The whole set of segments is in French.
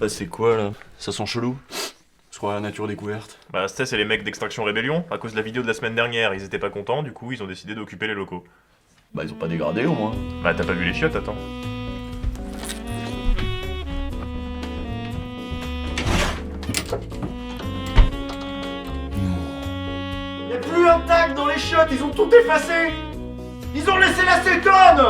C'est quoi là? Ça sent chelou? Je crois à la nature découverte. Bah c'est les mecs d'Extinction Rébellion, à cause de la vidéo de la semaine dernière, ils étaient pas contents, du coup ils ont décidé d'occuper les locaux. Bah ils ont pas dégradé au moins. Bah t'as pas vu les chiottes, attends. Y'a plus un tag dans les chiottes, ils ont tout effacé. Ils ont laissé l'acétone.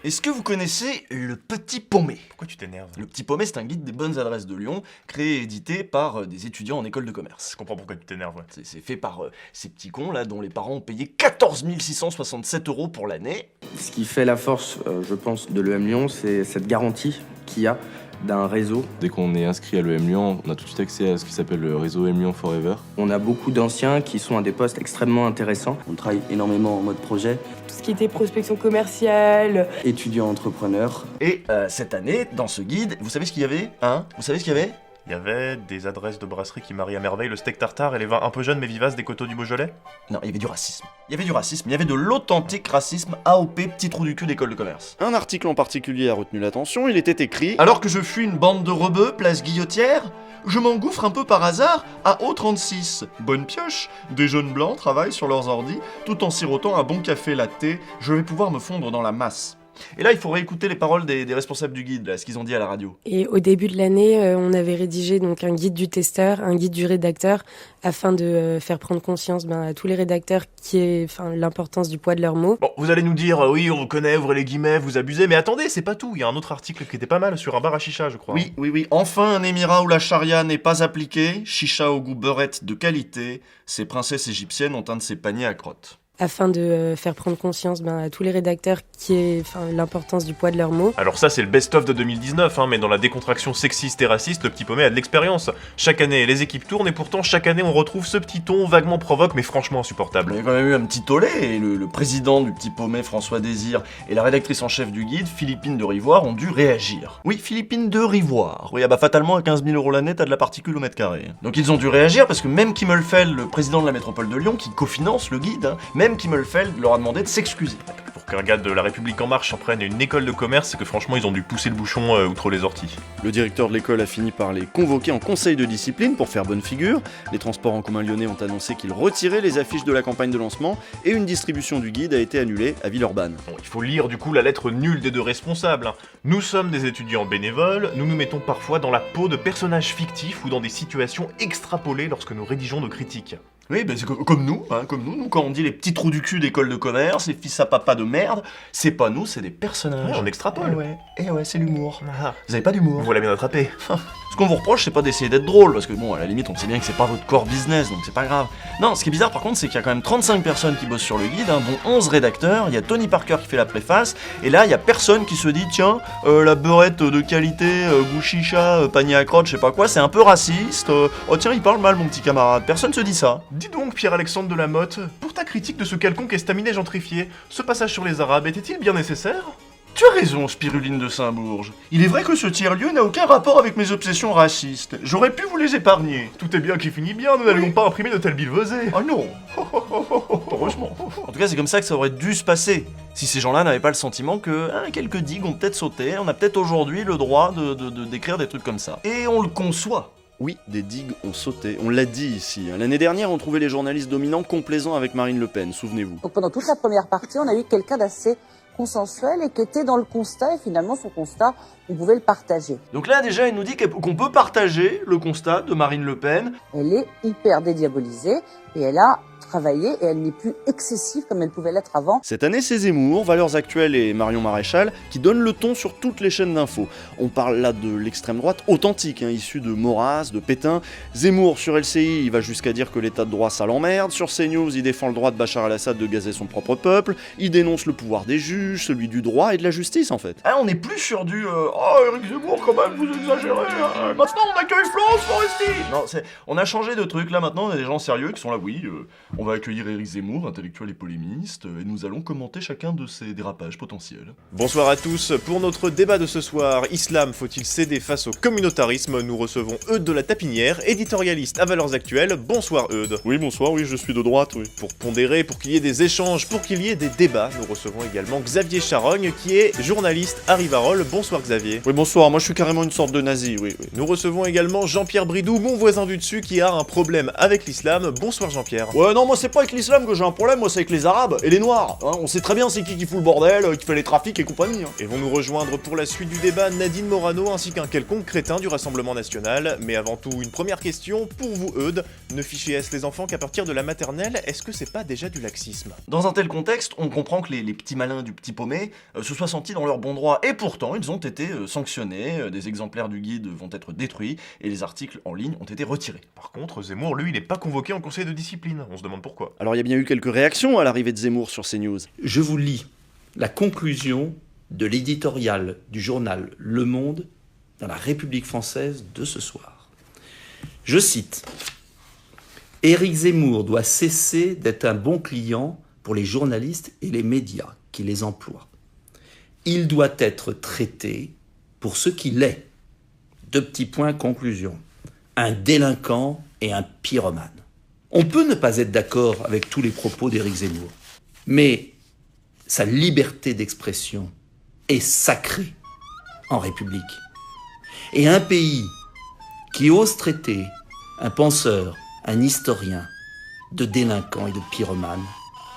Est-ce que vous connaissez le Petit Paumé? Pourquoi tu t'énerves? Le Petit Paumé, c'est un guide des bonnes adresses de Lyon, créé et édité par des étudiants en école de commerce. Je comprends pourquoi tu t'énerves, ouais. C'est fait par ces petits cons là, dont les parents ont payé 14 667 € pour l'année. Ce qui fait la force, je pense, de l'EM Lyon, c'est cette garantie qu'il y a d'un réseau. Dès qu'on est inscrit à l'EM Lyon, on a tout de suite accès à ce qui s'appelle le réseau EM Lyon Forever. On a beaucoup d'anciens qui sont à des postes extrêmement intéressants. On travaille énormément en mode projet. Tout ce qui était prospection commerciale. Étudiants entrepreneurs. Et cette année, dans ce guide, vous savez ce qu'il y avait? Vous savez ce qu'il y avait? Il y avait des adresses de brasserie qui marient à merveille le steak tartare et les vins un peu jeunes mais vivaces des coteaux du Beaujolais. Non, il y avait du racisme. Il y avait de l'authentique racisme AOP, petit trou du cul d'école de commerce. Un article en particulier a retenu l'attention, il était écrit « Alors que je fuis une bande de rebeux, place Guillotière, je m'engouffre un peu par hasard à O36. Bonne pioche, des jeunes blancs travaillent sur leurs ordis, tout en sirotant un bon café latte, je vais pouvoir me fondre dans la masse. » Et là, il faut réécouter les paroles des responsables du guide, là, ce qu'ils ont dit à la radio. Et au début de l'année, on avait rédigé donc un guide du testeur, un guide du rédacteur, afin de faire prendre conscience à tous les rédacteurs l'importance du poids de leurs mots. Bon, vous allez nous dire, oui, on connaît, ouvrez les guillemets, vous abusez, mais attendez, c'est pas tout, il y a un autre article qui était pas mal sur un bar à chicha, je crois. Oui, enfin un émirat où la charia n'est pas appliquée, chicha au goût beurette de qualité, ces princesses égyptiennes ont un de ces paniers à crottes. Afin de faire prendre conscience à tous les rédacteurs l'importance du poids de leurs mots. Alors ça, c'est le best-of de 2019, mais dans la décontraction sexiste et raciste, le Petit Paumé a de l'expérience. Chaque année, les équipes tournent, et pourtant, chaque année, on retrouve ce petit ton vaguement provoque, mais franchement insupportable. Il y a quand même eu un petit tollé, et le président du Petit Paumé, François Désir, et la rédactrice en chef du guide, Philippine de Rivoire, ont dû réagir. Oui, Philippine de Rivoire. Oui, fatalement, à 15 000 € l'année, t'as de la particule au mètre carré. Donc ils ont dû réagir, parce que même Kimmelfeld, le président de la métropole de Lyon, qui cofinance le guide, même Kimmelfeld leur a demandé de s'excuser. Pour qu'un gars de La République En Marche en prenne une école de commerce, c'est que franchement ils ont dû pousser le bouchon outre les orties. Le directeur de l'école a fini par les convoquer en conseil de discipline pour faire bonne figure. Les transports en commun lyonnais ont annoncé qu'ils retiraient les affiches de la campagne de lancement et une distribution du guide a été annulée à Villeurbanne. Bon, il faut lire du coup la lettre nulle des deux responsables. Nous sommes des étudiants bénévoles, nous nous mettons parfois dans la peau de personnages fictifs ou dans des situations extrapolées lorsque nous rédigeons nos critiques. Oui, c'est comme nous, nous, quand on dit les petits trous du cul d'école de commerce, les fils à papa de merde, c'est pas nous, c'est des personnages. Ouais, on extrapole. Ouais, c'est l'humour. Vous avez pas d'humour. Vous l'avez bien attrapé. Ce qu'on vous reproche, c'est pas d'essayer d'être drôle, parce que bon, à la limite, on sait bien que c'est pas votre core business, donc c'est pas grave. Non, ce qui est bizarre par contre, c'est qu'il y a quand même 35 personnes qui bossent sur le guide, dont 11 rédacteurs, il y a Tony Parker qui fait la préface, et là, il y a personne qui se dit, tiens, la beurette de qualité, goût chicha, panier à crotte, je sais pas quoi, c'est un peu raciste, oh tiens, il parle mal mon petit camarade, personne se dit ça. Dis donc, Pierre-Alexandre de la Motte, pour ta critique de ce quelconque estaminet gentrifié, ce passage sur les Arabes était-il bien nécessaire ? Tu as raison, Spiruline de Saint-Bourge. Il est vrai que ce tiers-lieu n'a aucun rapport avec mes obsessions racistes. J'aurais pu vous les épargner. Tout est bien qui finit bien, nous n'allions pas imprimer de telles billevesées. Oh non. Heureusement. En tout cas, c'est comme ça que ça aurait dû se passer. Si ces gens-là n'avaient pas le sentiment que quelques digues ont peut-être sauté, on a peut-être aujourd'hui le droit d'écrire des trucs comme ça. Et on le conçoit. Oui, des digues ont sauté, on l'a dit ici. L'année dernière, on trouvait les journalistes dominants complaisants avec Marine Le Pen, souvenez-vous. Donc pendant toute la première partie, on a eu quelqu'un d'assez consensuel et qui était dans le constat, et finalement son constat, on pouvait le partager. Donc là déjà, il nous dit qu'on peut partager le constat de Marine Le Pen. Elle est hyper dédiabolisée et elle a travaillé et elle n'est plus excessive comme elle pouvait l'être avant. Cette année, c'est Zemmour, Valeurs Actuelles et Marion Maréchal qui donnent le ton sur toutes les chaînes d'infos. On parle là de l'extrême droite authentique, issue de Maurras, de Pétain. Zemmour sur LCI, il va jusqu'à dire que l'état de droit ça l'emmerde. Sur CNews, il défend le droit de Bachar el-Assad de gazer son propre peuple. Il dénonce le pouvoir des juges, celui du droit et de la justice en fait. On n'est plus sur du Éric Zemmour quand même, vous exagérez. Maintenant on accueille Florence Foresti. Non, on a changé de truc là, maintenant on a des gens sérieux qui sont là oui, on va accueillir Éric Zemmour, intellectuel et polémiste, et nous allons commenter chacun de ses dérapages potentiels. Bonsoir à tous, pour notre débat de ce soir, Islam faut-il céder face au communautarisme? Nous recevons Eudes de la Tapinière, éditorialiste à Valeurs Actuelles. Bonsoir Eudes. Oui, bonsoir, oui, je suis de droite, oui. Pour pondérer, pour qu'il y ait des échanges, pour qu'il y ait des débats, nous recevons également Xavier Charogne, qui est journaliste à Rivarol. Bonsoir Xavier. Oui, bonsoir, moi je suis carrément une sorte de nazi, oui. Nous recevons également Jean-Pierre Bridou, mon voisin du dessus, qui a un problème avec l'islam. Bonsoir Jean-Pierre. Ouais, non, moi c'est pas avec l'islam que j'ai un problème, moi c'est avec les arabes et les noirs. Hein, on sait très bien c'est qui fout le bordel, qui fait les trafics et compagnie. Hein. Et vont nous rejoindre pour la suite du débat Nadine Morano ainsi qu'un quelconque crétin du Rassemblement National. Mais avant tout, une première question pour vous Eudes. Ne fichez-ce les enfants qu'à partir de la maternelle, est-ce que c'est pas déjà du laxisme? Dans un tel contexte, on comprend que les petits malins du petit paumé se soient sentis dans leur bon droit, et pourtant ils ont été sanctionnés, des exemplaires du guide vont être détruits, et les articles en ligne ont été retirés. Par contre, Zemmour, lui, il n'est pas convoqué en conseil de discipline. On se demande pourquoi. Alors il y a bien eu quelques réactions à l'arrivée de Zemmour sur CNews. Je vous lis la conclusion de l'éditorial du journal Le Monde dans la République française de ce soir. Je cite « Éric Zemmour doit cesser d'être un bon client pour les journalistes et les médias qui les emploient. Il doit être traité pour ce qu'il est. » Deux petits points, conclusion. Un délinquant et un pyromane. On peut ne pas être d'accord avec tous les propos d'Éric Zemmour, mais sa liberté d'expression est sacrée en République. Et un pays qui ose traiter un penseur, un historien, de délinquant et de pyromane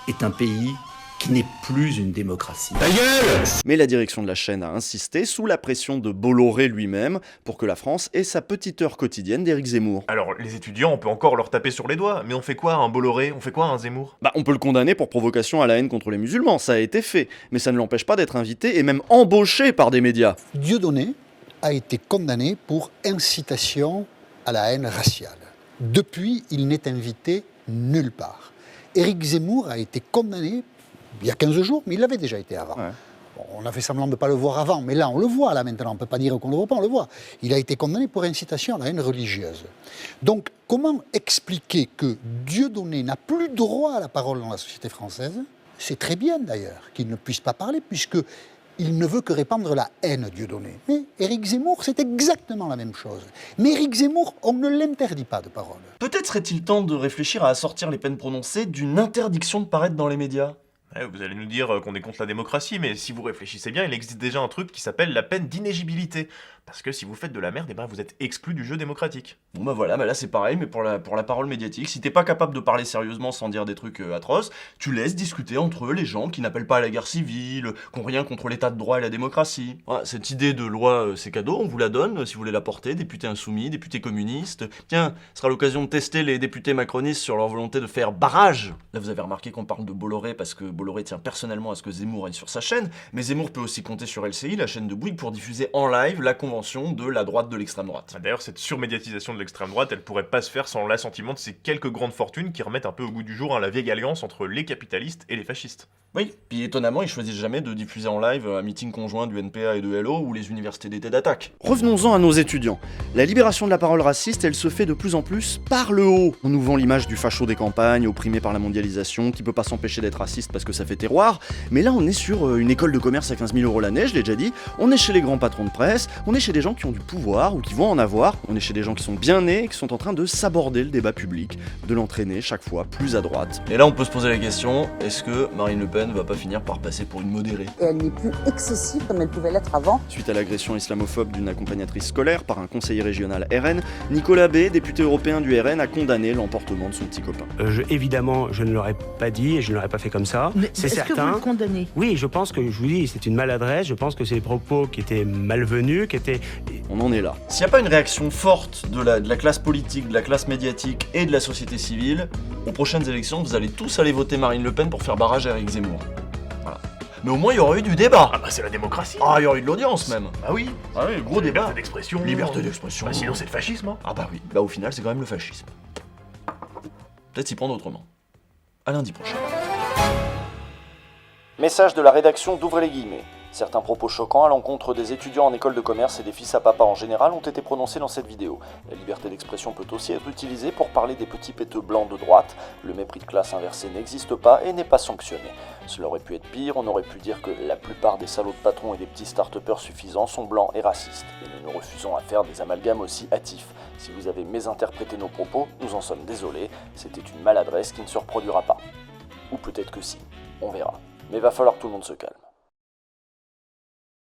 est un pays qui n'est plus une démocratie. Ta gueule! Mais la direction de la chaîne a insisté, sous la pression de Bolloré lui-même, pour que la France ait sa petite heure quotidienne d'Éric Zemmour. Alors, les étudiants, on peut encore leur taper sur les doigts, mais on fait quoi un Bolloré? On fait quoi un Zemmour? Bah, on peut le condamner pour provocation à la haine contre les musulmans, ça a été fait, mais ça ne l'empêche pas d'être invité et même embauché par des médias. Dieudonné a été condamné pour incitation à la haine raciale. Depuis, il n'est invité nulle part. Éric Zemmour a été condamné il y a 15 jours, mais il l'avait déjà été avant. Ouais. Bon, on a fait semblant de ne pas le voir avant, mais là on le voit, là maintenant, on ne peut pas dire qu'on ne le voit pas, on le voit. Il a été condamné pour incitation à la haine religieuse. Donc, comment expliquer que Dieudonné n'a plus droit à la parole dans la société française? C'est très bien d'ailleurs qu'il ne puisse pas parler, puisque il ne veut que répandre la haine, Dieudonné. Mais Éric Zemmour, c'est exactement la même chose. Mais Éric Zemmour, on ne l'interdit pas de parole. Peut-être serait-il temps de réfléchir à assortir les peines prononcées d'une interdiction de paraître dans les médias. Ouais, vous allez nous dire qu'on est contre la démocratie, mais si vous réfléchissez bien, il existe déjà un truc qui s'appelle la peine d'inéligibilité. Parce que si vous faites de la merde, eh ben vous êtes exclu du jeu démocratique. Bon bah voilà, bah là c'est pareil, mais pour la parole médiatique, si t'es pas capable de parler sérieusement sans dire des trucs atroces, tu laisses discuter entre eux les gens qui n'appellent pas à la guerre civile, qui n'ont rien contre l'état de droit et la démocratie. Voilà, cette idée de loi, c'est cadeau, on vous la donne, si vous voulez la porter, députés insoumis, députés communistes. Tiens, ce sera l'occasion de tester les députés macronistes sur leur volonté de faire barrage. Là vous avez remarqué qu'on parle de Bolloré parce que Bolloré tient personnellement à ce que Zemmour aille sur sa chaîne, mais Zemmour peut aussi compter sur LCI, la chaîne de Bouygues, pour diffuser en live la convention de la droite de l'extrême droite. D'ailleurs, cette surmédiatisation de l'extrême droite, elle pourrait pas se faire sans l'assentiment de ces quelques grandes fortunes qui remettent un peu au goût du jour la vieille alliance entre les capitalistes et les fascistes. Oui, puis étonnamment, ils choisissent jamais de diffuser en live un meeting conjoint du NPA et de LO ou les universités d'été d'attaque. Revenons-en à nos étudiants. La libération de la parole raciste, elle se fait de plus en plus par le haut. On nous vend l'image du facho des campagnes, opprimé par la mondialisation, qui peut pas s'empêcher d'être raciste parce que ça fait terroir. Mais là, on est sur une école de commerce à 15 000 € l'année, je l'ai déjà dit. On est chez les grands patrons de presse, on est chez des gens qui ont du pouvoir ou qui vont en avoir. On est chez des gens qui sont bien nés et qui sont en train de s'aborder le débat public, de l'entraîner chaque fois plus à droite. Et là, on peut se poser la question, est-ce que Marine Le Pen va pas finir par passer pour une modérée? Et elle n'est plus excessive comme elle pouvait l'être avant. Suite à l'agression islamophobe d'une accompagnatrice scolaire par un conseiller régional RN, Nicolas B, député européen du RN, a condamné l'emportement de son petit copain. Évidemment, je ne l'aurais pas dit et je ne l'aurais pas fait comme ça. C'est certain. Est-ce que vous le condamnez? Oui, je pense que, je vous dis, c'est une maladresse. Je pense que c'est des propos qui étaient malvenus, qui étaient... On en est là. S'il n'y a pas une réaction forte de la classe politique, de la classe médiatique et de la société civile, aux prochaines élections, vous allez tous aller voter Marine Le Pen pour faire barrage à Éric Zemmour. Voilà. Mais au moins, il y aurait eu du débat. Ah bah c'est la démocratie. Ah, il y aurait eu de l'audience même. Ah oui. Ah oui, gros débat. Liberté d'expression. Liberté d'expression. Bah sinon c'est le fascisme. Hein. Ah bah oui. Bah au final, c'est quand même le fascisme. Peut-être s'y prendre autrement. À lundi prochain. Message de la rédaction d'Ouvrez les guillemets. Certains propos choquants à l'encontre des étudiants en école de commerce et des fils à papa en général ont été prononcés dans cette vidéo. La liberté d'expression peut aussi être utilisée pour parler des petits péteux blancs de droite. Le mépris de classe inversé n'existe pas et n'est pas sanctionné. Cela aurait pu être pire, on aurait pu dire que la plupart des salauds de patrons et des petits start-upers suffisants sont blancs et racistes. Et nous nous refusons à faire des amalgames aussi hâtifs. Si vous avez mésinterprété nos propos, nous en sommes désolés, c'était une maladresse qui ne se reproduira pas. Ou peut-être que si, on verra. Mais va falloir que tout le monde se calme.